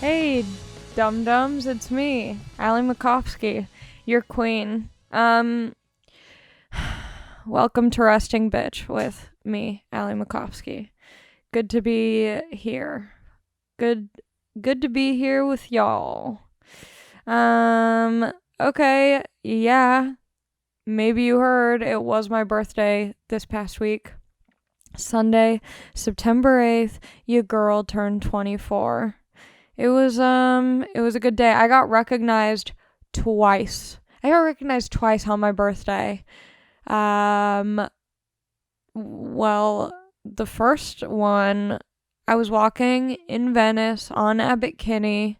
Hey, dum-dums, it's me, Ali Macofsky, your queen. Welcome to Resting Bitch with me, Ali Macofsky. Good to be here. Good to be here with y'all. Okay, yeah, maybe you heard it was my birthday this past week. Sunday, September 8th, your girl turned 24. It was a good day. I got recognized twice. On my birthday. Well, the first one, I was walking in Venice on Abbot Kinney.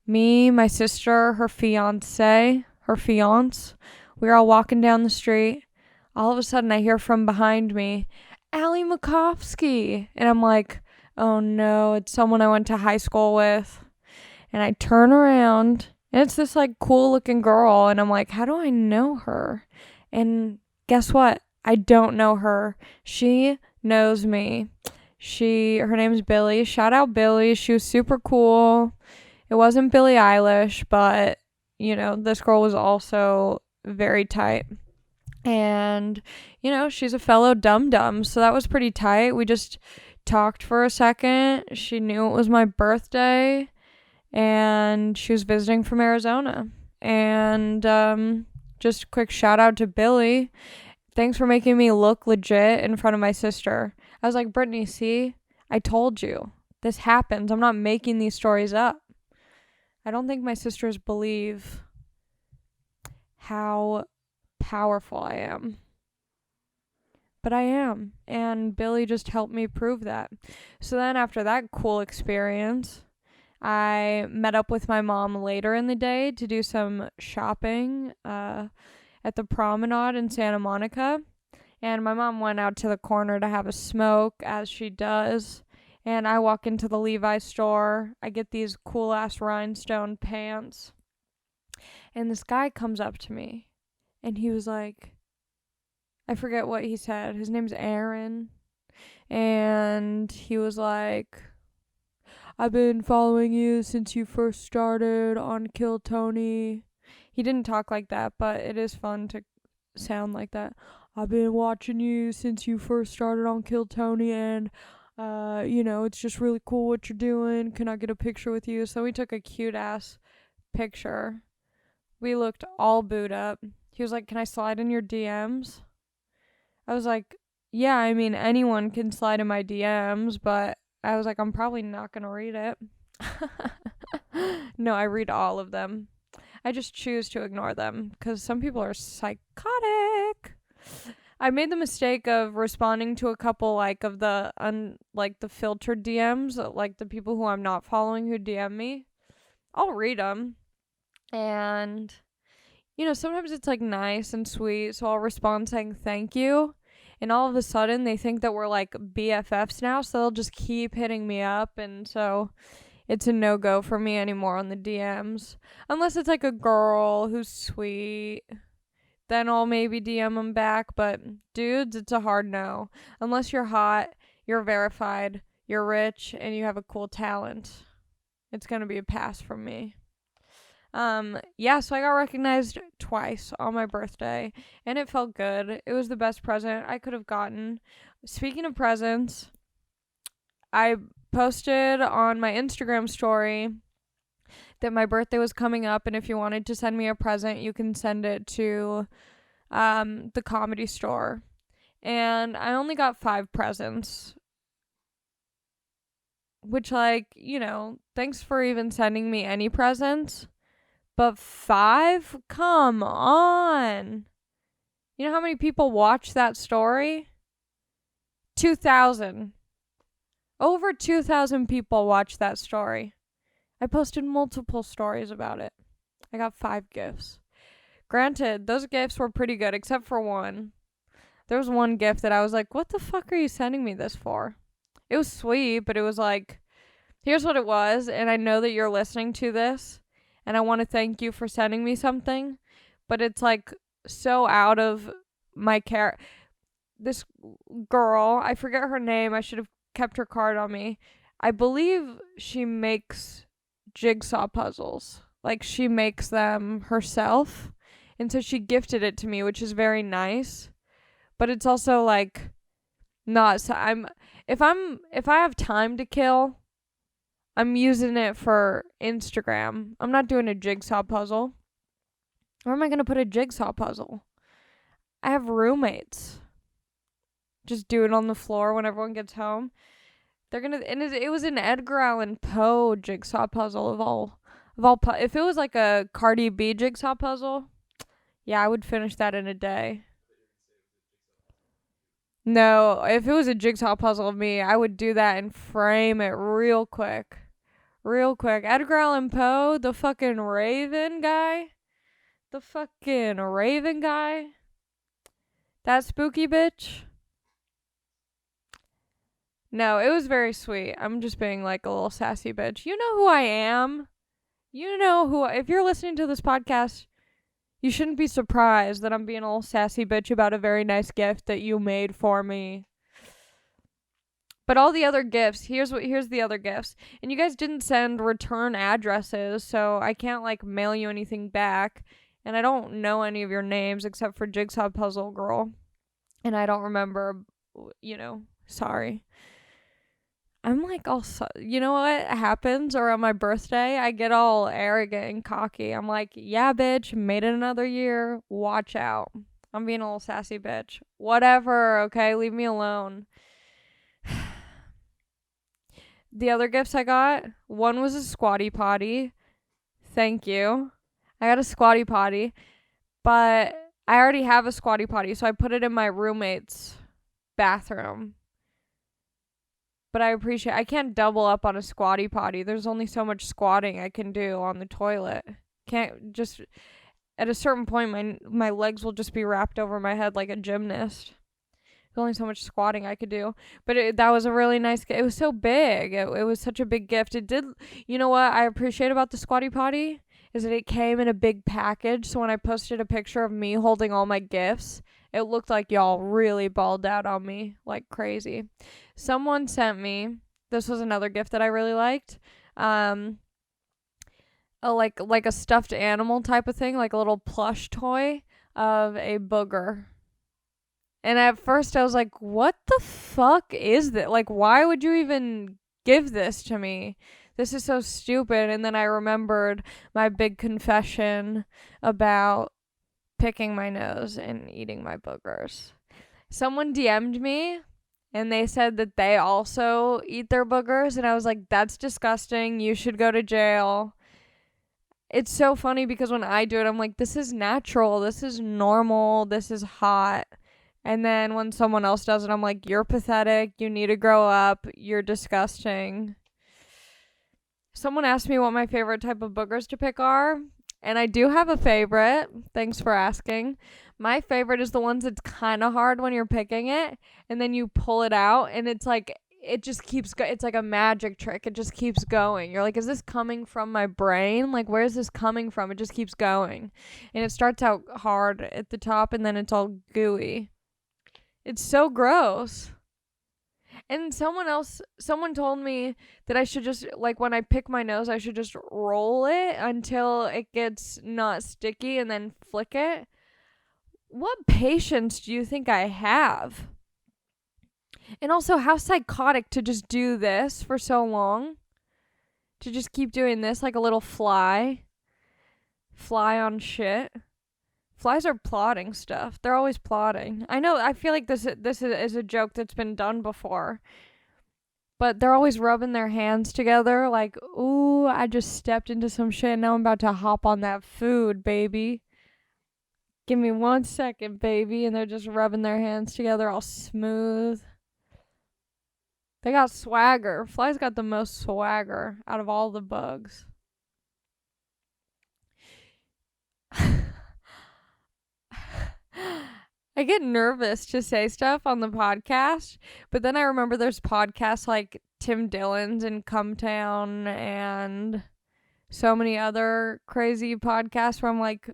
Me, my sister, her fiance, we were all walking down the street. All of a sudden I hear from behind me, Ali Macofsky. And I'm like, oh no, it's someone I went to high school with. And I turn around, and it's this like cool looking girl, and I'm like, how do I know her? And guess what? I don't know her. She knows me. Her name's Billy. Shout out Billy. She was super cool. It wasn't Billie Eilish, but this girl was also very tight. And she's a fellow dum-dum, so that was pretty tight. We just talked for a second. She knew it was my birthday, and she was visiting from Arizona. And just a quick shout out to Billy. Thanks for making me look legit in front of my sister. I was like, Brittany, see? I told you. This happens. I'm not making these stories up. I don't think my sisters believe how powerful I am. But I am. And Billy just helped me prove that. So then after that cool experience, I met up with my mom later in the day to do some shopping at the Promenade in Santa Monica. And my mom went out to the corner to have a smoke, as she does. And I walk into the Levi's store. I get these cool-ass rhinestone pants. And this guy comes up to me. And he was like, I forget what he said. His name's Aaron. And he was like, I've been following you since you first started on Kill Tony. He didn't talk like that, but it is fun to sound like that. I've been watching you since you first started on Kill Tony, and it's just really cool what you're doing. Can I get a picture with you? So we took a cute ass picture. We looked all booed up. He was like, can I slide in your DMs? I was like, yeah, I mean, anyone can slide in my DMs, but I was like, I'm probably not going to read it. No, I read all of them. I just choose to ignore them because some people are psychotic. I made the mistake of responding to a couple of the the filtered DMs, like the people who I'm not following who DM me. I'll read them. And sometimes it's nice and sweet, so I'll respond saying thank you. And all of a sudden, they think that we're BFFs now, so they'll just keep hitting me up. And so it's a no-go for me anymore on the DMs. Unless it's a girl who's sweet, then I'll maybe DM them back. But dudes, it's a hard no. Unless you're hot, you're verified, you're rich, and you have a cool talent. It's going to be a pass from me. So I got recognized twice on my birthday, and it felt good. It was the best present I could have gotten. Speaking of presents, I posted on my Instagram story that my birthday was coming up, and if you wanted to send me a present, you can send it to the Comedy Store. And I only got 5 presents, which thanks for even sending me any presents. But 5? Come on. You know how many people watched that story? 2,000. Over 2,000 people watched that story. I posted multiple stories about it. I got 5 gifts. Granted, those gifts were pretty good, except for one. There was one gift that I was like, what the fuck are you sending me this for? It was sweet, but it was here's what it was, and I know that you're listening to this. And I want to thank you for sending me something. But it's so out of my care. This girl, I forget her name. I should have kept her card on me. I believe she makes jigsaw puzzles. Like, she makes them herself. And so she gifted it to me, which is very nice. But it's also like not so if I have time to kill, I'm using it for Instagram. I'm not doing a jigsaw puzzle. Where am I going to put a jigsaw puzzle? I have roommates. Just do it on the floor when everyone gets home. They're gonna, and it was an Edgar Allan Poe jigsaw puzzle of all if it was like a Cardi B jigsaw puzzle, yeah, I would finish that in a day. No, if it was a jigsaw puzzle of me, I would do that and frame it real quick. Real quick. Edgar Allan Poe, the fucking Raven guy. The fucking Raven guy. That spooky bitch. No, it was very sweet. I'm just being like a little sassy bitch. You know who I am. You know who, if you're listening to this podcast, you shouldn't be surprised that I'm being a little sassy bitch about a very nice gift that you made for me. But all the other gifts, here's the other gifts. And you guys didn't send return addresses, so I can't like mail you anything back. And I don't know any of your names except for Jigsaw Puzzle Girl. And I don't remember, sorry. I'm like you know what happens around my birthday? I get all arrogant and cocky. I'm like, yeah, bitch, made it another year. Watch out. I'm being a little sassy bitch. Whatever, okay? Leave me alone. The other gifts I got, one was a squatty potty. Thank you. I got a squatty potty, but I already have a squatty potty, so I put it in my roommate's bathroom. But I can't double up on a squatty potty. There's only so much squatting I can do on the toilet. Can't just, at a certain point, my legs will just be wrapped over my head like a gymnast. There's only so much squatting I could do. But that was a really nice, it was so big. It was such a big gift. It did, you know what I appreciate about the squatty potty? Is that it came in a big package. So when I posted a picture of me holding all my gifts, it looked like y'all really balled out on me like crazy. Someone sent me, this was another gift that I really liked, like a stuffed animal type of thing, like a little plush toy of a booger. And at first I was like, what the fuck is this? Like, why would you even give this to me? This is so stupid. And then I remembered my big confession about picking my nose and eating my boogers. Someone DM'd me and they said that they also eat their boogers, and I was like, that's disgusting. You should go to jail. It's so funny because when I do it, I'm like, this is natural. This is normal. This is hot. And then when someone else does it, I'm like, you're pathetic. You need to grow up. You're disgusting. Someone asked me what my favorite type of boogers to pick are. And I do have a favorite. Thanks for asking. My favorite is the ones that's kind of hard when you're picking it. And then you pull it out. And it's like, it just keeps going. It's like a magic trick. It just keeps going. You're like, is this coming from my brain? Like, where is this coming from? It just keeps going. And it starts out hard at the top. And then it's all gooey. It's so gross. And someone told me that I should just, like, when I pick my nose, I should just roll it until it gets not sticky and then flick it. What patience do you think I have? And also, how psychotic to just do this for so long. To just keep doing this like a little fly. Fly on shit. Flies are plotting stuff. They're always plotting. I know, I feel like this is a joke that's been done before. But they're always rubbing their hands together like, ooh, I just stepped into some shit. Now I'm about to hop on that food, baby. Give me 1 second, baby. And they're just rubbing their hands together all smooth. They got swagger. Flies got the most swagger out of all the bugs. I get nervous to say stuff on the podcast, but then I remember there's podcasts like Tim Dillon's and Cumtown and so many other crazy podcasts where I'm like,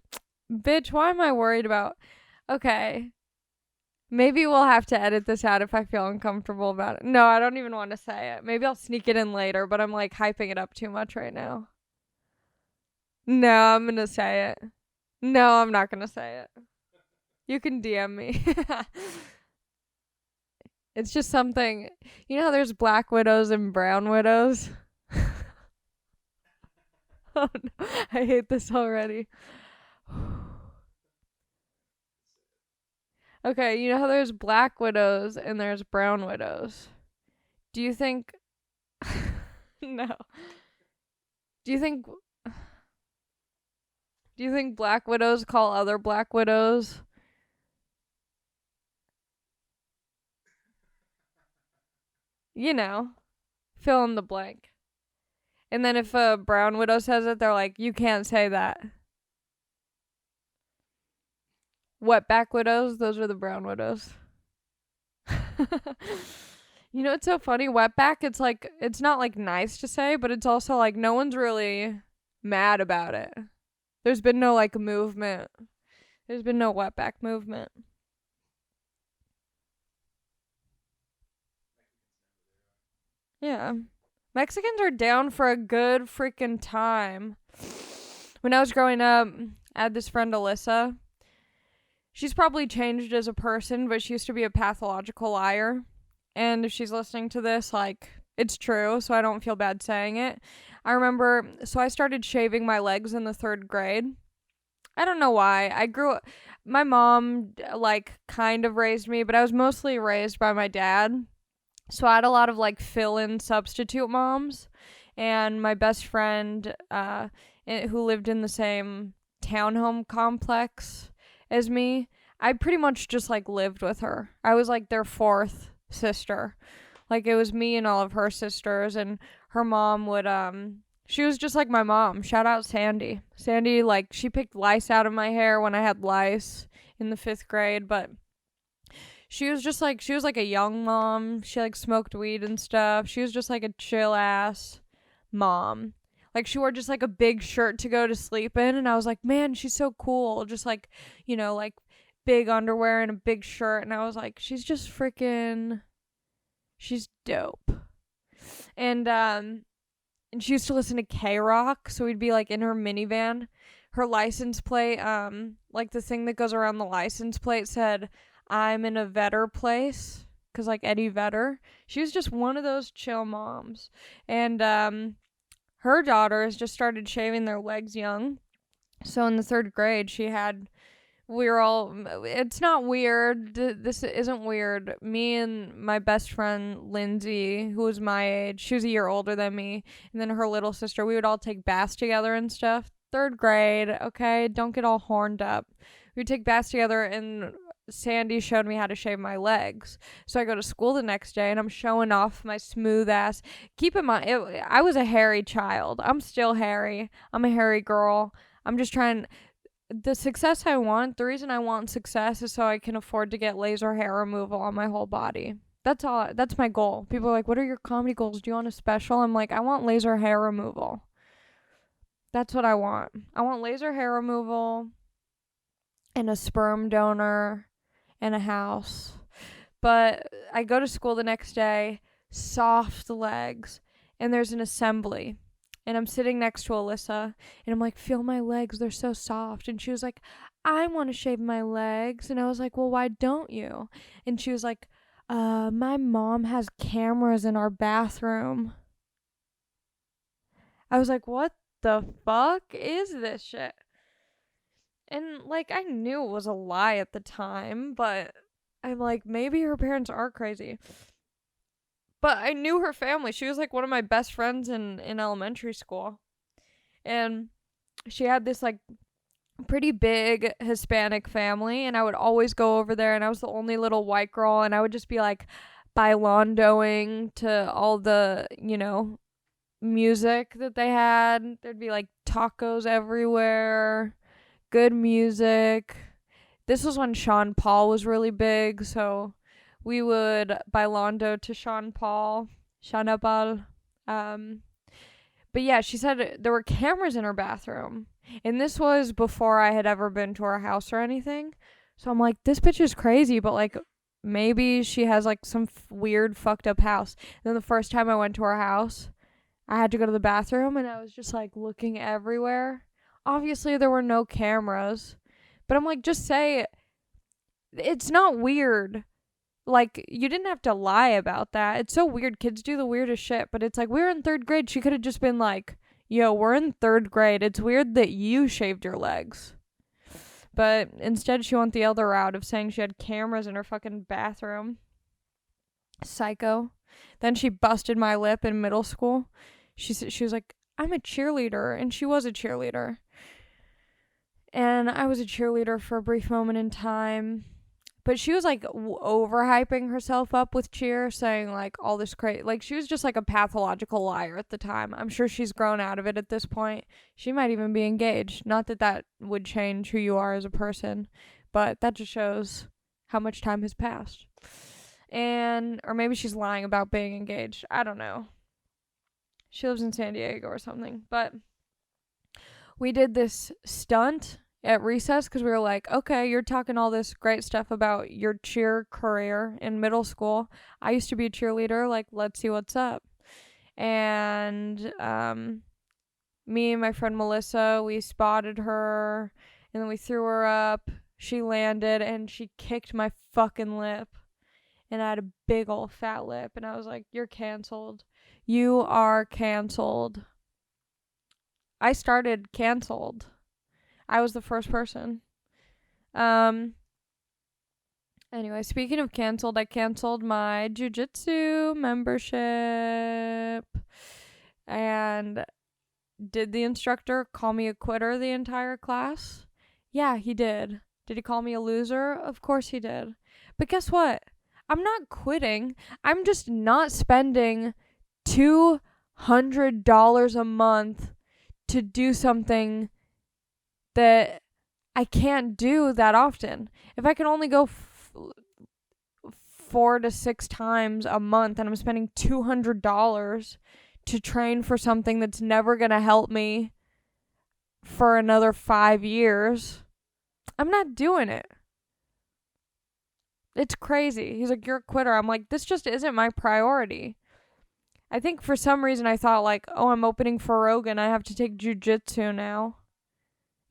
bitch, why am I worried about? Okay, maybe we'll have to edit this out if I feel uncomfortable about it. No, I don't even want to say it. Maybe I'll sneak it in later, but I'm like hyping it up too much right now. No, I'm gonna say it. No, I'm not gonna say it. You can DM me. It's just something. You know how there's black widows and brown widows? Oh no, I hate this already. Okay, you know how there's black widows and there's brown widows? Do you think. No. Do you think. Do you think black widows call other black widows? You know, fill in the blank. And then if a brown widow says it, they're like, you can't say that. Wetback widows, those are the brown widows. You know, it's so funny. Wetback, it's like, it's not like nice to say, but it's also like no one's really mad about it. There's been no like movement. There's been no wetback movement. Yeah. Mexicans are down for a good freaking time. When I was growing up, I had this friend Alyssa. She's probably changed as a person, but she used to be a pathological liar. And if she's listening to this, like, it's true, so I don't feel bad saying it. I remember, so I started shaving my legs in the 3rd grade. I don't know why. My mom, like, kind of raised me, but I was mostly raised by my dad. So I had a lot of, like, fill-in substitute moms. And my best friend, who lived in the same townhome complex as me, I pretty much just, like, lived with her. I was, like, their 4th sister. Like, it was me and all of her sisters, and her mom would, she was just like my mom. Shout out Sandy. Sandy, like, she picked lice out of my hair when I had lice in the 5th grade, but she was like a young mom. She, like, smoked weed and stuff. She was just, like, a chill-ass mom. Like, she wore just, like, a big shirt to go to sleep in, and I was like, man, she's so cool. Just, like, you know, like, big underwear and a big shirt, and I was like, she's just freaking, she's dope. And she used to listen to K-Rock, so we'd be, like, in her minivan. Her license plate, like, the thing that goes around the license plate said, I'm in a Vedder place, because, like, Eddie Vedder. She was just one of those chill moms. And her daughters just started shaving their legs young. So in the 3rd grade, it's not weird. This isn't weird. Me and my best friend, Lindsay, who was my age, she was a year older than me, and then her little sister, we would all take baths together and stuff. 3rd grade, okay? Don't get all horned up. We would take baths together, and Sandy showed me how to shave my legs. So I go to school the next day, and I'm showing off my smooth ass. Keep in mind, I was a hairy child. I'm still hairy. I'm a hairy girl. I'm just trying. The success I want, the reason I want success is so I can afford to get laser hair removal on my whole body. That's all. That's my goal. People are like, what are your comedy goals? Do you want a special? I'm like, I want laser hair removal. That's what I want. I want laser hair removal and a sperm donor and a house. But I go to school the next day, soft legs, and there's an assembly. And I'm sitting next to Alyssa, and I'm like, feel my legs, they're so soft. And she was like, I want to shave my legs. And I was like, well, why don't you? And she was like, my mom has cameras in our bathroom. I was like, what the fuck is this shit? And, like, I knew it was a lie at the time, but I'm like, maybe her parents are crazy. But I knew her family. She was, like, one of my best friends in elementary school. And she had this, like, pretty big Hispanic family, and I would always go over there, and I was the only little white girl, and I would just be, like, bailandoing to all the, you know, music that they had. There'd be, like, tacos everywhere, good music. This was when Sean Paul was really big, so we would bailando to Sean Paul. But yeah, she said there were cameras in her bathroom. And this was before I had ever been to her house or anything. So I'm like, this bitch is crazy, but, like, maybe she has, like, some weird fucked up house. And then the first time I went to her house, I had to go to the bathroom, and I was just, like, looking everywhere. Obviously, there were no cameras. But I'm like, just say it. It's not weird. Like, you didn't have to lie about that. It's so weird. Kids do the weirdest shit. But it's like, we were in 3rd grade. She could have just been like, yo, we're in 3rd grade. It's weird that you shaved your legs. But instead, she went the other route of saying she had cameras in her fucking bathroom. Psycho. Then she busted my lip in middle school. She was like, I'm a cheerleader. And she was a cheerleader. And I was a cheerleader for a brief moment in time. But she was like overhyping herself up with cheer, saying like all this crazy. Like she was just like a pathological liar at the time. I'm sure she's grown out of it at this point. She might even be engaged. Not that that would change who you are as a person, but that just shows how much time has passed. Or maybe she's lying about being engaged. I don't know. She lives in San Diego or something. But we did this stunt at recess because we were like, okay, you're talking all this great stuff about your cheer career in middle school. I used to be a cheerleader. Like, let's see what's up. And me and my friend Melissa, we spotted her, and then we threw her up. She landed, and she kicked my fucking lip. And I had a big old fat lip, and I was like, you're canceled. You are canceled. I started canceled. I was the first person. Anyway, speaking of canceled, I canceled my Jiu-Jitsu membership. And did the instructor call me a quitter the entire class? Yeah, he did. Did he call me a loser? Of course he did. But guess what? I'm not quitting. I'm just not spending $200 a month to do something that I can't do that often. If I can only go 4 to 6 times a month and I'm spending $200 to train for something that's never going to help me for another 5 years, I'm not doing it. It's crazy. He's like, you're a quitter. I'm like, this just isn't my priority. I think for some reason I thought like, oh, I'm opening for Rogan. I have to take jiu-jitsu now.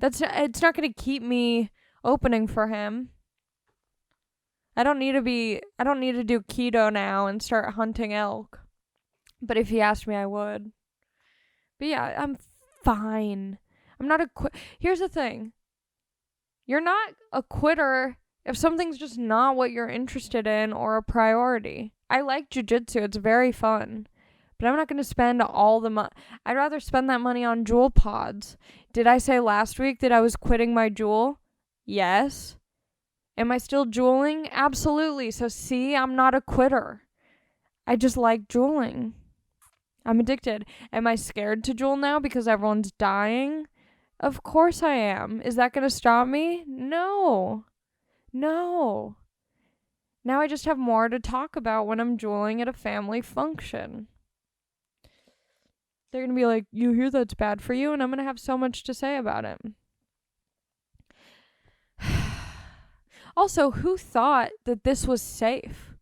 It's not going to keep me opening for him. I don't need to do keto now and start hunting elk. But if he asked me, I would. But yeah, I'm fine. I'm not a Here's the thing. You're not a quitter if something's just not what you're interested in or a priority. I like jiu-jitsu. It's very fun. But I'm not going to spend all the money. I'd rather spend that money on jewel pods. Did I say last week that I was quitting my jewel? Yes. Am I still jeweling? Absolutely. So see, I'm not a quitter. I just like jeweling. I'm addicted. Am I scared to jewel now because everyone's dying? Of course I am. Is that going to stop me? No. Now I just have more to talk about when I'm jeweling at a family function. They're going to be like, you hear that's bad for you? And I'm going to have so much to say about it. Also, who thought that this was safe?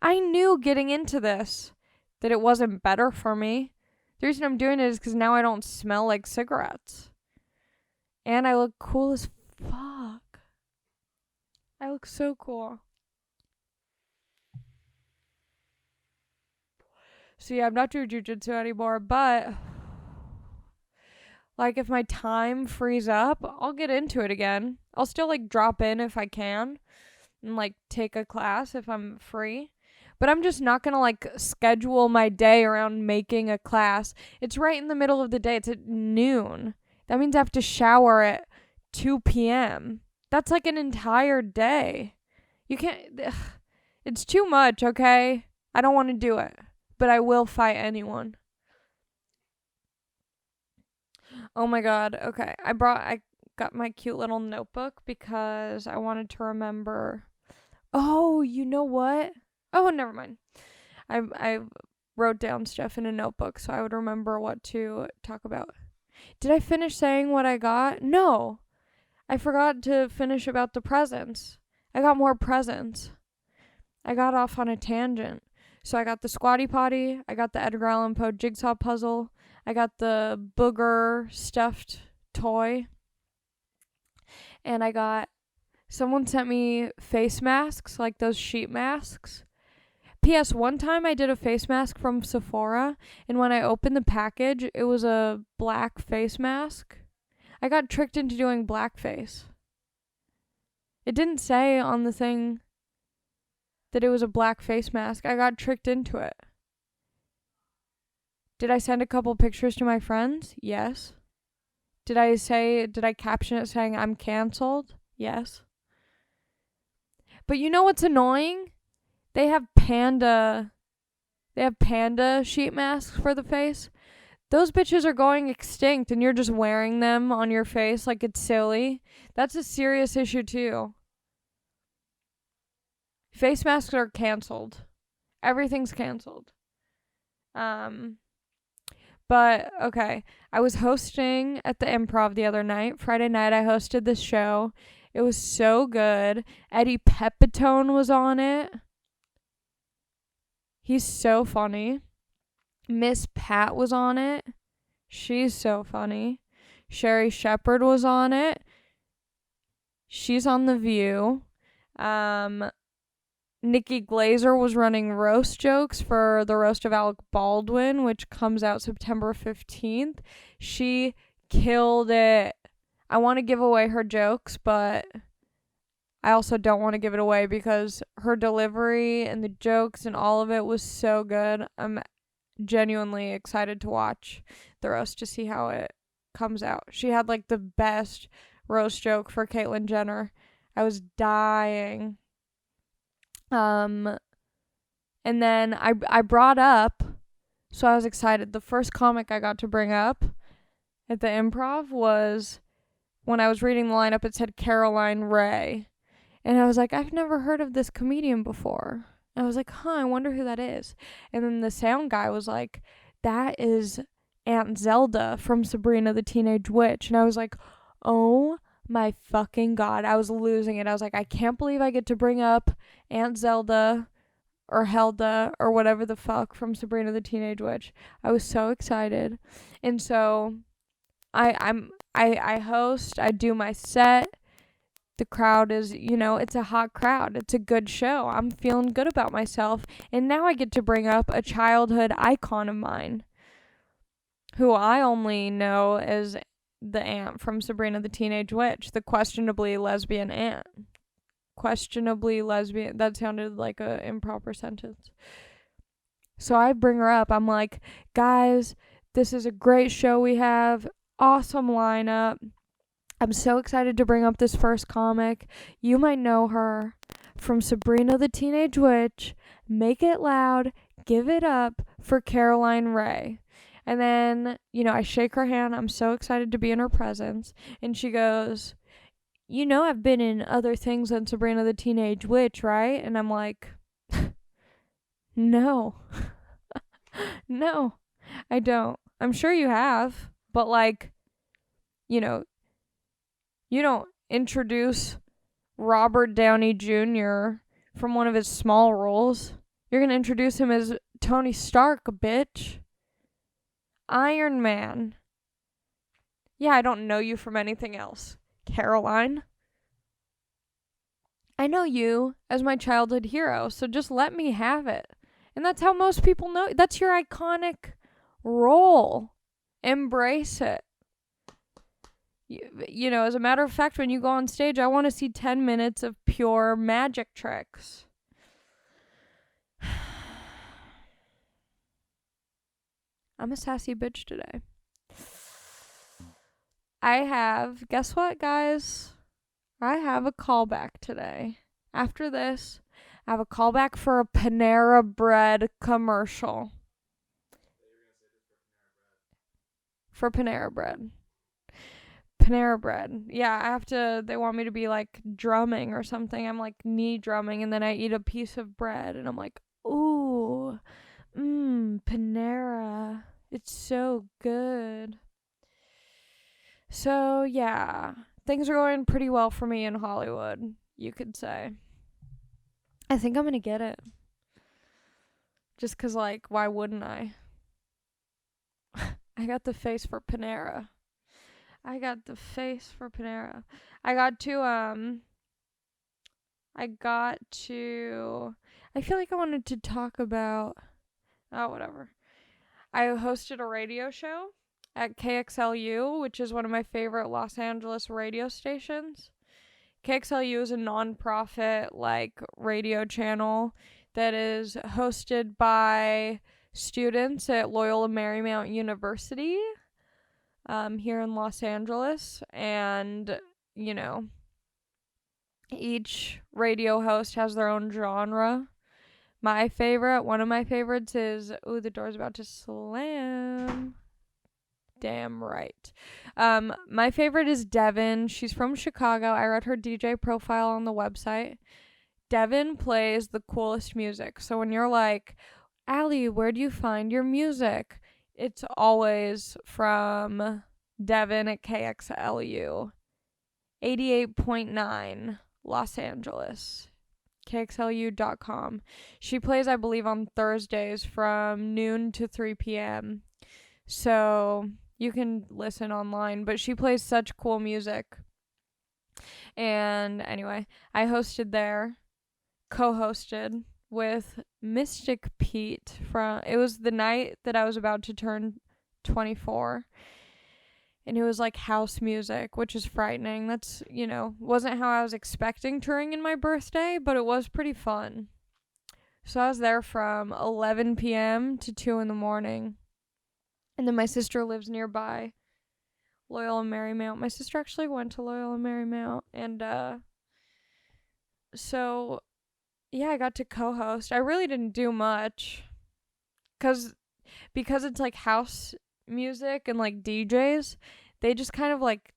I knew getting into this that it wasn't better for me. The reason I'm doing it is because now I don't smell like cigarettes. And I look cool as fuck. I look so cool. So yeah, I'm not doing jiu-jitsu anymore, but like if my time frees up, I'll get into it again. I'll still like drop in if I can and like take a class if I'm free. But I'm just not going to like schedule my day around making a class. It's right in the middle of the day. It's at noon. That means I have to shower at 2 p.m. That's like an entire day. You can't... It's too much, okay? I don't want to do it. But I will fight anyone. Oh my god. Okay. I got my cute little notebook because I wanted to remember. Oh, you know what? Oh, never mind. I wrote down stuff in a notebook so I would remember what to talk about. Did I finish saying what I got? No. I forgot to finish about the presents. I got more presents. I got off on a tangent. So I got the Squatty Potty. I got the Edgar Allan Poe jigsaw puzzle. I got the booger stuffed toy. And someone sent me face masks, like those sheet masks. P.S. One time I did a face mask from Sephora, and when I opened the package, it was a black face mask. I got tricked into doing blackface. It didn't say on the thing that it was a black face mask. I got tricked into it. Did I send a couple pictures to my friends? Yes. Did I caption it saying I'm canceled? Yes. But you know what's annoying? They have panda sheet masks for the face. Those bitches are going extinct and you're just wearing them on your face like it's silly. That's a serious issue too. Face masks are canceled. Everything's canceled. But, okay. I was hosting at the Improv the other night. Friday night I hosted this show. It was so good. Eddie Pepitone was on it. He's so funny. Miss Pat was on it. She's so funny. Sherry Shepherd was on it. She's on The View. Nikki Glazer was running roast jokes for the roast of Alec Baldwin, which comes out September 15th. She killed it. I want to give away her jokes, but I also don't want to give it away because her delivery and the jokes and all of it was so good. I'm genuinely excited to watch the roast to see how it comes out. She had like the best roast joke for Caitlyn Jenner. I was dying. And then I brought up, so I was excited. The first comic I got to bring up at the Improv was when I was reading the lineup, it said Caroline Ray. And I was like, I've never heard of this comedian before. And I was like, I wonder who that is. And then the sound guy was like, that is Aunt Zelda from Sabrina the Teenage Witch. And I was like, oh my fucking God. I was losing it. I was like, I can't believe I get to bring up Aunt Zelda or Helda or whatever the fuck from Sabrina the Teenage Witch. I was so excited. And so I host, I do my set. The crowd is, it's a hot crowd. It's a good show. I'm feeling good about myself. And now I get to bring up a childhood icon of mine who I only know as the aunt from Sabrina the Teenage Witch, the questionably lesbian aunt. Questionably lesbian. That sounded like an improper sentence. So I bring her up. I'm like, guys, this is a great show we have. Awesome lineup. I'm so excited to bring up this first comic. You might know her from Sabrina the Teenage Witch. Make it loud. Give it up for Caroline Ray. And then, I shake her hand. I'm so excited to be in her presence. And she goes, I've been in other things than Sabrina the Teenage Witch, right? And I'm like, no. No, I don't. I'm sure you have. But, you don't introduce Robert Downey Jr. from one of his small roles. You're going to introduce him as Tony Stark, bitch. Iron Man. Yeah, I don't know you from anything else. Caroline. I know you as my childhood hero, so just let me have it. And that's how most people know. That's your iconic role. Embrace it. As a matter of fact, when you go on stage, I want to see 10 minutes of pure magic tricks. I'm a sassy bitch today. Guess what, guys? I have a callback today. After this, I have a callback for a Panera Bread commercial. For Panera Bread. Panera Bread. Yeah, they want me to be like drumming or something. I'm like knee drumming and then I eat a piece of bread and I'm like, ooh, Panera. It's so good. So yeah, things are going pretty well for me in Hollywood, you could say. I think I'm gonna get it. Just 'cause why wouldn't I? I got the face for Panera. I got the face for Panera. I feel like I wanted to talk about, oh, whatever. I hosted a radio show at KXLU, which is one of my favorite Los Angeles radio stations. KXLU is a nonprofit radio channel that is hosted by students at Loyola Marymount University here in Los Angeles. And, each radio host has their own genre. One of my favorites is, ooh, the door's about to slam. Damn right. My favorite is Devin. She's from Chicago. I read her DJ profile on the website. Devin plays the coolest music. So when you're like, Ali, where do you find your music? It's always from Devin at KXLU. 88.9 Los Angeles. KXLU.com. She plays, I believe, on Thursdays from noon to 3 p.m. So you can listen online, but she plays such cool music. And anyway, I hosted there, co-hosted with Mystic Pete it was the night that I was about to turn 24. And it was like house music, which is frightening. That's, wasn't how I was expecting to ring in my birthday, but it was pretty fun. So I was there from 11 p.m. to 2 in the morning. And then my sister lives nearby, Loyola Marymount. My sister actually went to Loyola Marymount. And so, yeah, I got to co-host. I really didn't do much. Because it's like house music and like DJs, they just kind of like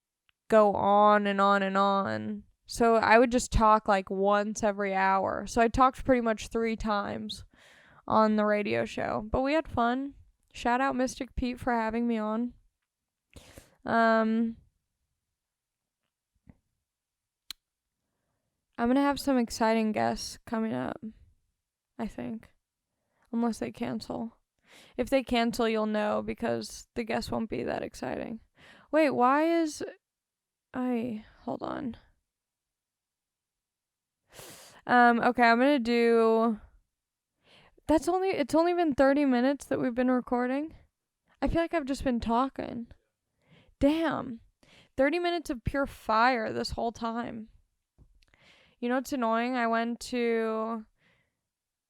go on and on and on. So I would just talk like once every hour. So I talked pretty much 3 times on the radio show. But we had fun. Shout out Mystic Pete for having me on. I'm gonna have some exciting guests coming up, I think. Unless they cancel. If they cancel, you'll know because the guests won't be that exciting. Wait, hold on. Okay, I'm gonna do... It's only been 30 minutes that we've been recording. I feel like I've just been talking. Damn. 30 minutes of pure fire this whole time. You know what's annoying?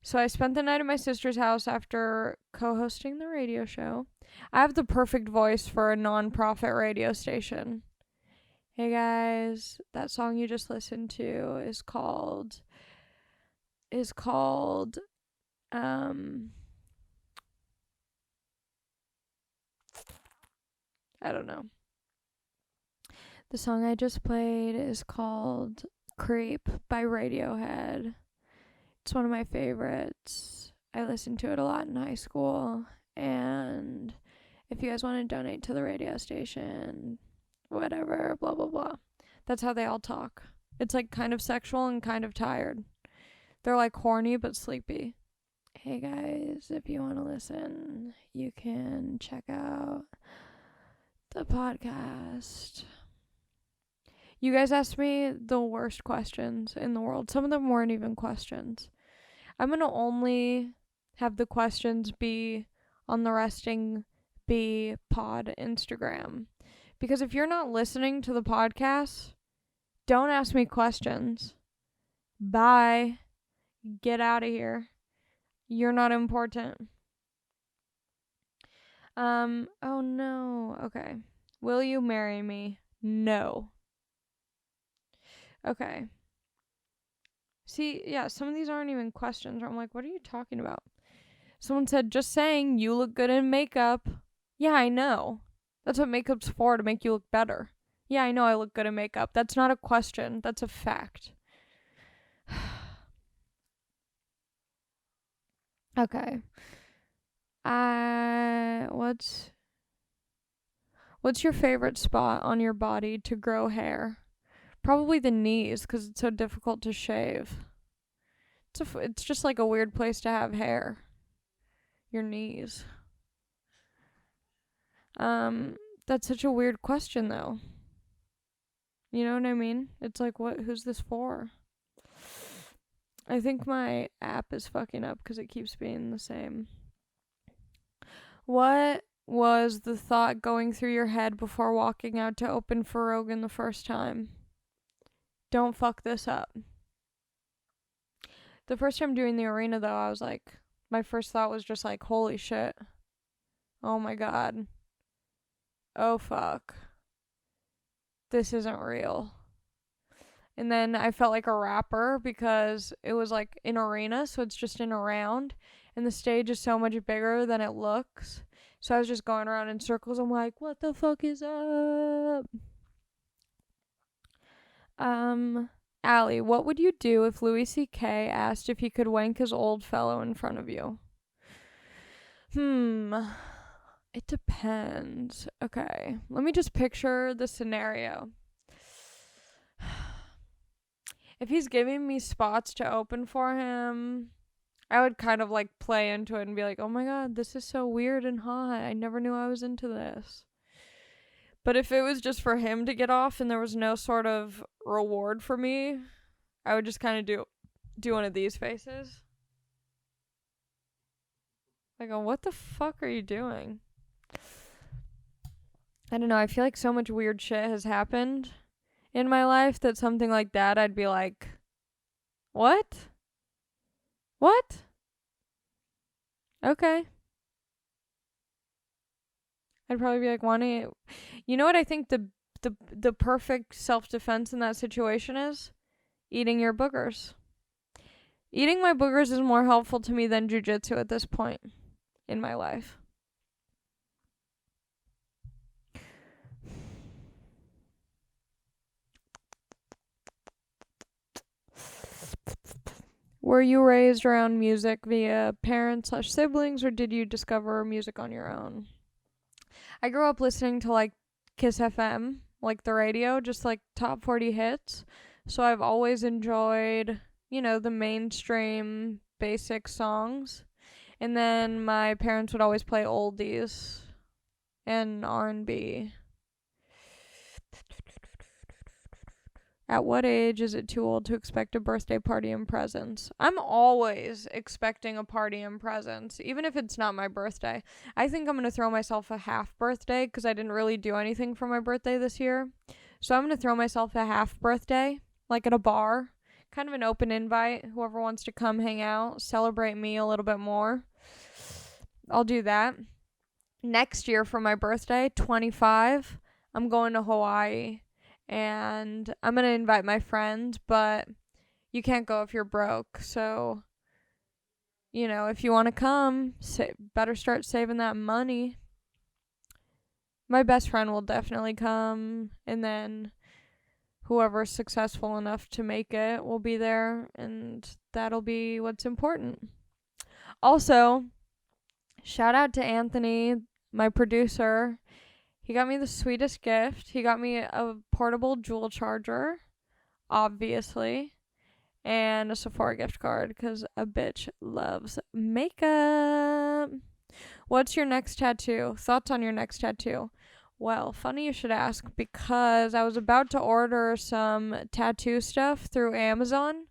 So I spent the night at my sister's house after co-hosting the radio show. I have the perfect voice for a non-profit radio station. Hey guys, that song you just listened to is called I don't know. The song I just played is called Creep by Radiohead. It's one of my favorites. I listened to it a lot in high school. And if you guys want to donate to the radio station, whatever, blah, blah, blah. That's how they all talk. It's like kind of sexual and kind of tired. They're like horny but sleepy. Hey guys, if you want to listen, you can check out the podcast. You guys asked me the worst questions in the world. Some of them weren't even questions. I'm going to only have the questions be on the Resting Bee Pod Instagram. Because if you're not listening to the podcast, don't ask me questions. Bye. Get out of here. You're not important. Oh no. Okay. Will you marry me? No. Okay. See, yeah, some of these aren't even questions. I'm like, what are you talking about? Someone said, just saying, you look good in makeup. Yeah, I know. That's what makeup's for, to make you look better. Yeah, I know I look good in makeup. That's not a question. That's a fact. Okay. What's your favorite spot on your body to grow hair? Probably the knees, because it's so difficult to shave. It's just like a weird place to have hair. Your knees. That's such a weird question, though. You know what I mean? It's like, who's this for? I think my app is fucking up because it keeps being the same. What was the thought going through your head before walking out to open for Rogan the first time? Don't fuck this up. The first time doing the arena, though, I was like, my first thought was just like, holy shit. Oh my god. Oh fuck. This isn't real. And then I felt like a rapper because it was like an arena, so it's just in a round. And the stage is so much bigger than it looks. So I was just going around in circles. I'm like, what the fuck is up? Ali, what would you do if Louis C.K. asked if he could wank his old fellow in front of you? It depends. Okay, let me just picture the scenario. If he's giving me spots to open for him, I would kind of like play into it and be like, oh my god, this is so weird and hot. I never knew I was into this. But if it was just for him to get off and there was no sort of reward for me, I would just kind of do one of these faces. Like, oh, what the fuck are you doing? I don't know. I feel like so much weird shit has happened in my life that something like that, I'd be like, what? What? Okay. I'd probably be like, wanting. You know what I think the perfect self-defense in that situation is? Eating your boogers. Eating my boogers is more helpful to me than jiu-jitsu at this point in my life. Were you raised around music via parents/siblings, or did you discover music on your own? I grew up listening to like Kiss FM, like the radio, just like top 40 hits. So I've always enjoyed, the mainstream basic songs. And then my parents would always play oldies and R&B. At what age is it too old to expect a birthday party and presents? I'm always expecting a party and presents, even if it's not my birthday. I think I'm going to throw myself a half birthday because I didn't really do anything for my birthday this year. So I'm going to throw myself a half birthday, like at a bar, kind of an open invite. Whoever wants to come hang out, celebrate me a little bit more. I'll do that. Next year for my birthday, 25, I'm going to Hawaii. And I'm going to invite my friends, but you can't go if you're broke. So, if you want to come, better start saving that money. My best friend will definitely come, and then whoever's successful enough to make it will be there, and that'll be what's important. Also, shout out to Anthony, my producer. He got me the sweetest gift. He got me a portable jewel charger, obviously, and a Sephora gift card because a bitch loves makeup. What's your next tattoo? Thoughts on your next tattoo? Well, funny you should ask because I was about to order some tattoo stuff through Amazon,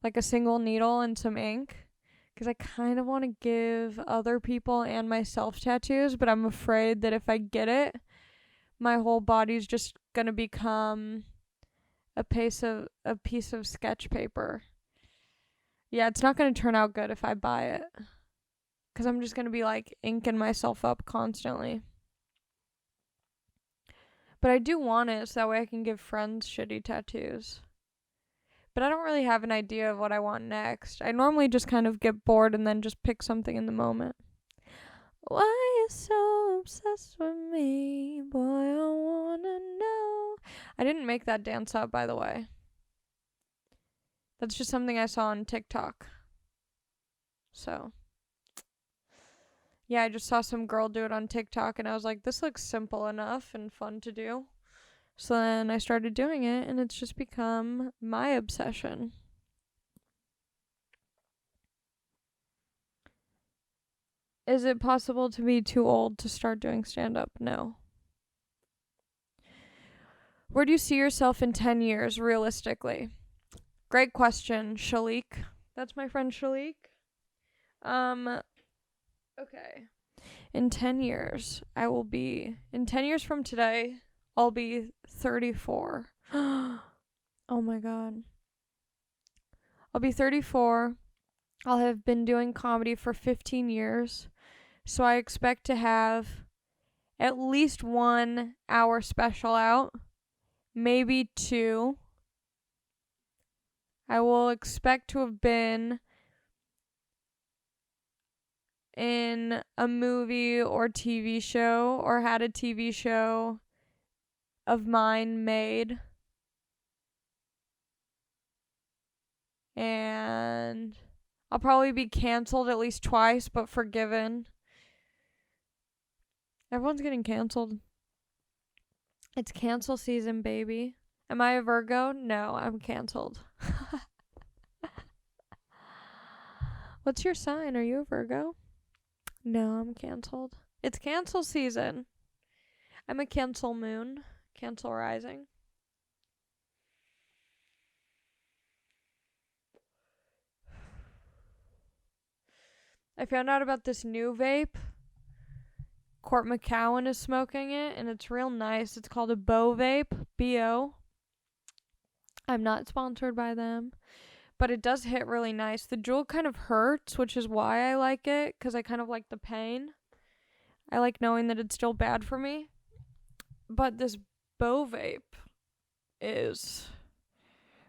like a single needle and some ink, because I kind of want to give other people and myself tattoos, but I'm afraid that if I get it, my whole body's just gonna become a piece of sketch paper. Yeah, it's not gonna turn out good if I buy it, because I'm just gonna be like inking myself up constantly. But I do want it so that way I can give friends shitty tattoos. But I don't really have an idea of what I want next. I normally just kind of get bored and then just pick something in the moment. Why you so obsessed with me? Boy, I wanna know. I didn't make that dance up, by the way. That's just something I saw on TikTok. So, yeah, I just saw some girl do it on TikTok, and I was like, this looks simple enough and fun to do. So then I started doing it, and it's just become my obsession. Is it possible to be too old to start doing stand-up? No. Where do you see yourself in 10 years, realistically? Great question, Shalik. That's my friend Shalik. Okay. In 10 years, in 10 years from today, I'll be 34. Oh my god. I'll be 34. I'll have been doing comedy for 15 years. So I expect to have at least 1 hour special out, maybe 2. I will expect to have been in a movie or TV show or had a TV show of mine made. And I'll probably be canceled at least twice, but forgiven. Everyone's getting canceled. It's cancel season, baby. Am I a Virgo? No, I'm canceled. What's your sign? Are you a Virgo? No, I'm canceled. It's cancel season. I'm a cancel moon. Cancel rising. I found out about this new vape. Court McCowan is smoking it, and it's real nice. It's called a Bo Vape. B-O. I'm not sponsored by them, but it does hit really nice. The jewel kind of hurts, which is why I like it, because I kind of like the pain. I like knowing that it's still bad for me. But this Bo Vape is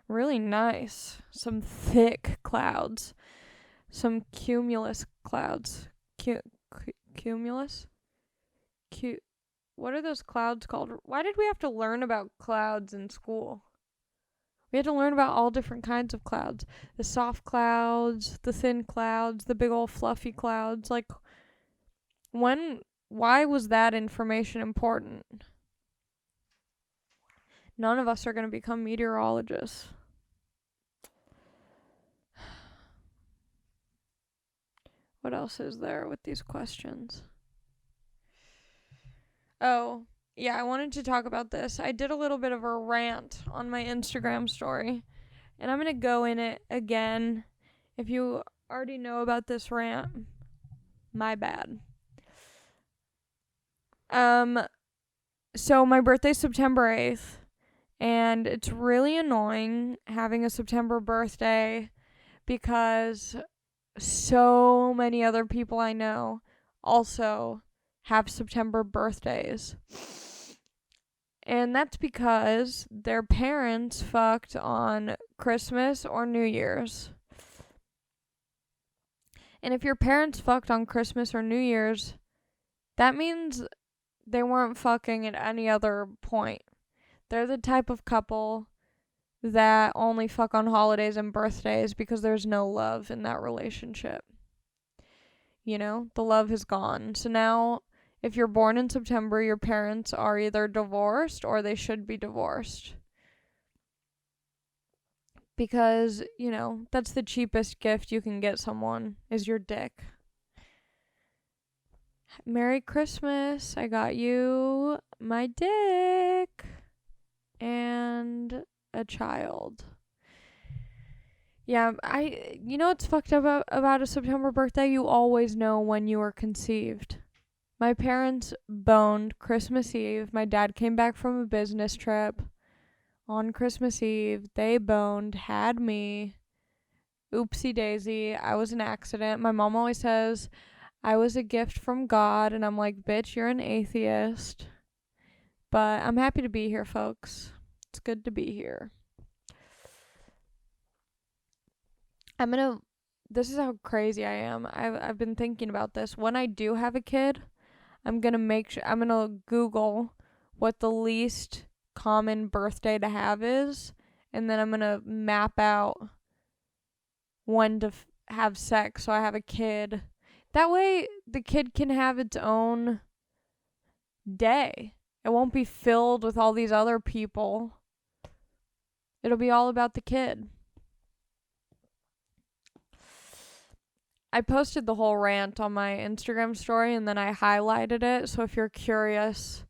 really nice. Some thick clouds. Some cumulus clouds. Cumulus? What are those clouds called? Why did we have to learn about clouds in school? We had to learn about all different kinds of clouds. The soft clouds, the thin clouds, the big old fluffy clouds. Like, why was that information important? None of us are going to become meteorologists. What else is there with these questions? Oh, yeah, I wanted to talk about this. I did a little bit of a rant on my Instagram story, and I'm going to go in it again. If you already know about this rant, my bad. So my birthday's September 8th, and it's really annoying having a September birthday because so many other people I know also have September birthdays. And that's because their parents fucked on Christmas or New Year's. And if your parents fucked on Christmas or New Year's, that means they weren't fucking at any other point. They're the type of couple that only fuck on holidays and birthdays because there's no love in that relationship. You know, the love is gone. So now, if you're born in September, your parents are either divorced or they should be divorced. Because, you know, that's the cheapest gift you can get someone, is your dick. Merry Christmas. I got you my dick and a child. Yeah, you know what's fucked up about a September birthday? You always know when you were conceived. My parents boned Christmas Eve. My dad came back from a business trip on Christmas Eve. They boned, had me. Oopsie daisy. I was an accident. My mom always says I was a gift from God, and I'm like, bitch, you're an atheist. But I'm happy to be here, folks. It's good to be here. This is how crazy I am. I've been thinking about this. When I do have a kid, I'm gonna Google what the least common birthday to have is, and then I'm gonna map out when to have sex so I have a kid. That way, the kid can have its own day. It won't be filled with all these other people. It'll be all about the kid. I posted the whole rant on my Instagram story, and then I highlighted it. So if you're curious,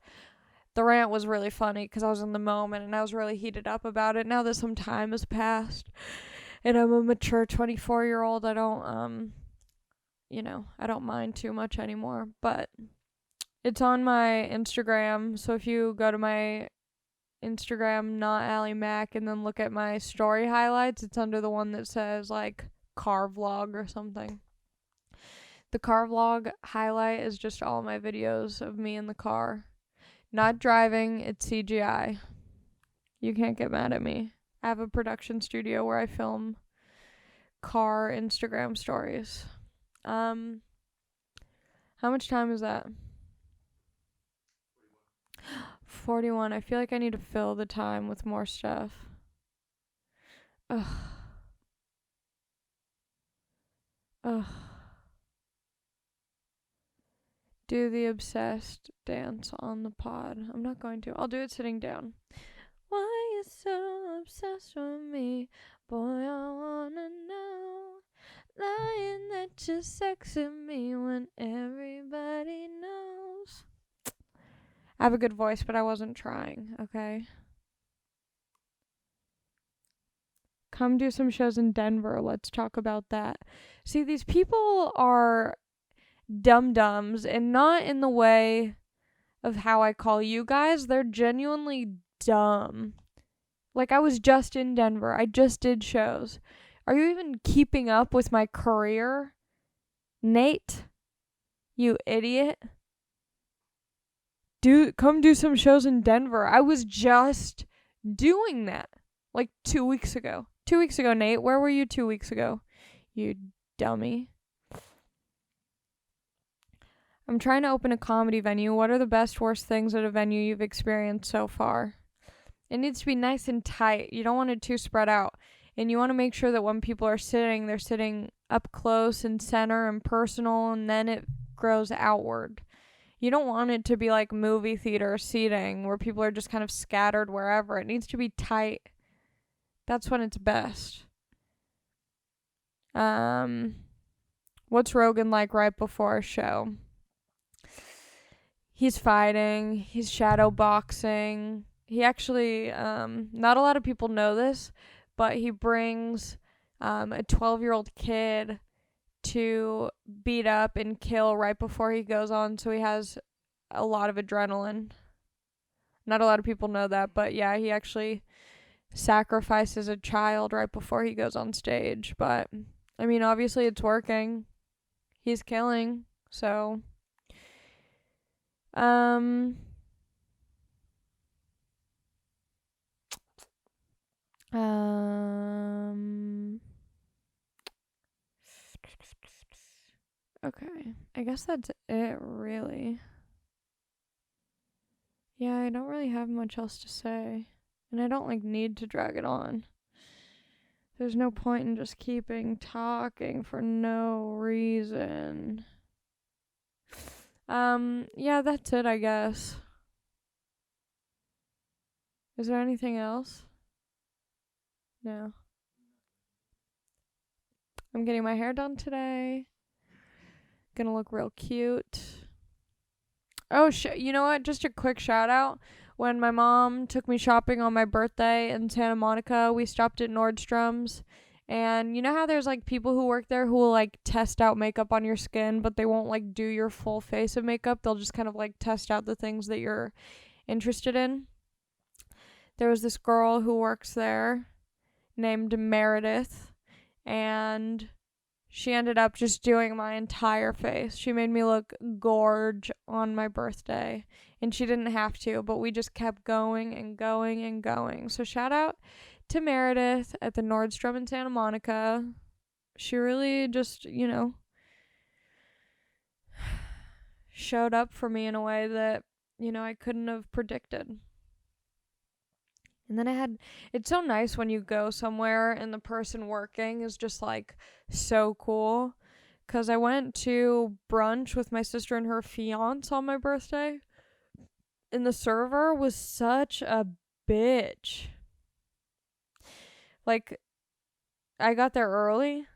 The rant was really funny because I was in the moment and I was really heated up about it. Now that some time has passed and I'm a mature 24-year-old, I don't, I don't mind too much anymore. But it's on my Instagram, so if you go to my Instagram, not Ali Mac, and then look at my story highlights, it's under the one that says, like, car vlog or something. The car vlog highlight is just all my videos of me in the car. Not driving, it's CGI. You can't get mad at me. I have a production studio where I film car Instagram stories. How much time is that? 41. I feel like I need to fill the time with more stuff. Ugh. Do the obsessed dance on the pod. I'm not going to. I'll do it sitting down. Why you so obsessed with me? Boy, I wanna know. Lying that you're sexing me when everybody knows. I have a good voice, but I wasn't trying, okay? Come do some shows in Denver. Let's talk about that. See, these people are dum-dums, and not in the way of how I call you guys. They're genuinely dumb. Like, I was just in Denver. I just did shows. Are you even keeping up with my career? Nate? You idiot. Come do some shows in Denver. I was just doing that. Like 2 weeks ago. 2 weeks ago, Nate. Where were you 2 weeks ago? You dummy. I'm trying to open a comedy venue. What are the best, worst things at a venue you've experienced so far? It needs to be nice and tight. You don't want it too spread out. And you want to make sure that when people are sitting, they're sitting up close and center and personal, and then it grows outward. You don't want it to be like movie theater seating where people are just kind of scattered wherever. It needs to be tight. That's when it's best. What's Rogan like right before a show? He's fighting. He's shadow boxing. He actually, not a lot of people know this, but he brings a 12-year-old kid to beat up and kill right before he goes on, so he has a lot of adrenaline. Not a lot of people know that, but yeah, he actually sacrifices a child right before he goes on stage. But, I mean, obviously it's working. He's killing, so... Okay, I guess that's it, really. Yeah, I don't really have much else to say. And I don't, need to drag it on. There's no point in just keeping talking for no reason. Yeah, that's it, I guess. Is there anything else? No. I'm getting my hair done today. Gonna look real cute. Oh, you know what? Just a quick shout out. When my mom took me shopping on my birthday in Santa Monica, we stopped at Nordstrom's. And you know how there's people who work there who will test out makeup on your skin, but they won't do your full face of makeup. They'll just kind of test out the things that you're interested in. There was this girl who works there named Meredith, and she ended up just doing my entire face. She made me look gorge on my birthday, and she didn't have to, but we just kept going and going and going. So shout out to Meredith at the Nordstrom in Santa Monica. She really just, showed up for me in a way that, I couldn't have predicted. And then it's so nice when you go somewhere and the person working is just so cool. 'Cause I went to brunch with my sister and her fiance on my birthday. And the server was such a bitch. I got there early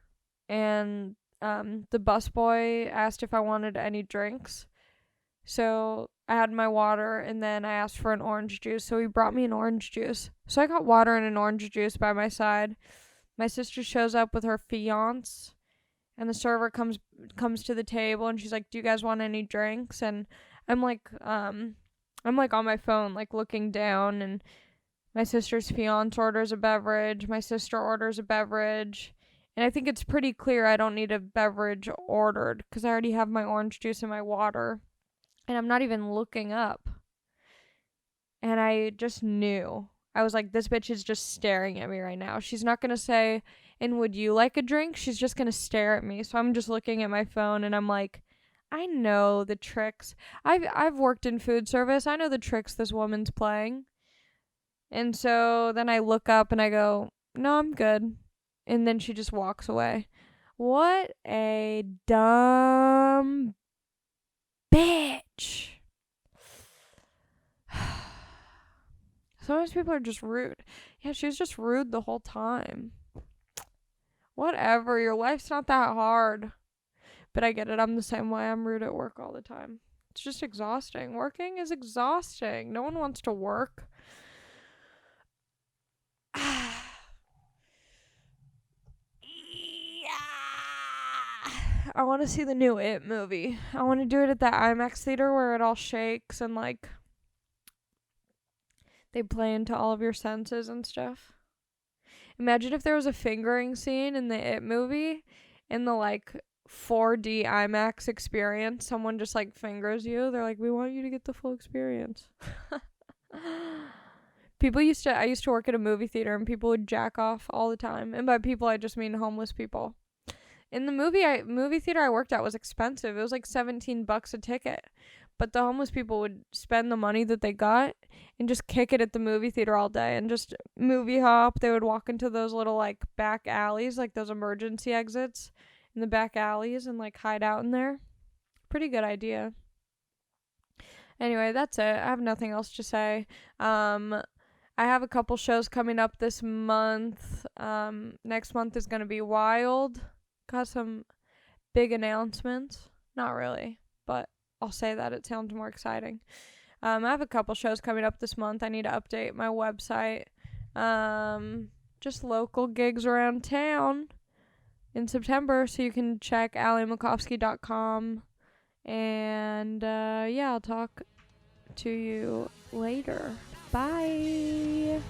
and the busboy asked if I wanted any drinks. So I had my water, and then I asked for an orange juice, so he brought me an orange juice. So I got water and an orange juice by my side. My sister shows up with her fiance, and the server comes to the table, and she's like, "Do you guys want any drinks?" And I'm like on my phone, like looking down, and my sister's fiance orders a beverage. My sister orders a beverage. And I think it's pretty clear I don't need a beverage ordered because I already have my orange juice and my water. And I'm not even looking up. And I just knew. I was like, this bitch is just staring at me right now. She's not going to say, "And would you like a drink?" She's just going to stare at me. So I'm just looking at my phone and I'm like, I know the tricks. I've worked in food service. I know the tricks this woman's playing. And so then I look up and I go, "No, I'm good." And then she just walks away. What a dumb bitch. Sometimes people are just rude. Yeah, she was just rude the whole time. Whatever, your life's not that hard. But I get it, I'm the same way. I'm rude at work all the time. It's just exhausting. Working is exhausting. No one wants to work. I want to see the new It movie. I want to do it at that IMAX theater where it all shakes and like they play into all of your senses and stuff. Imagine if there was a fingering scene in the It movie in the like 4D IMAX experience. Someone just like fingers you. They're like, "We want you to get the full experience." I used to work at a movie theater and people would jack off all the time. And by people, I just mean homeless people. In the movie theater I worked at was expensive. It was like $17 a ticket. But the homeless people would spend the money that they got and just kick it at the movie theater all day and just movie hop. They would walk into those little like back alleys, like those emergency exits in the back alleys and like hide out in there. Pretty good idea. Anyway, that's it. I have nothing else to say. I have a couple shows coming up this month. Next month is going to be wild. Got some big announcements. Not really, but I'll say that it sounds more exciting. I have a couple shows coming up this month. I need to update my website. Just local gigs around town in September, so you can check alimacofsky.com. And yeah, I'll talk to you later. Bye.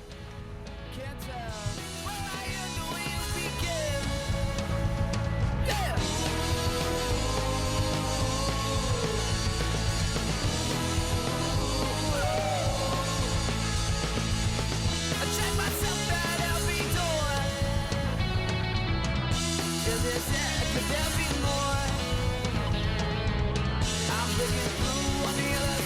Could there be more? I'm looking through on the other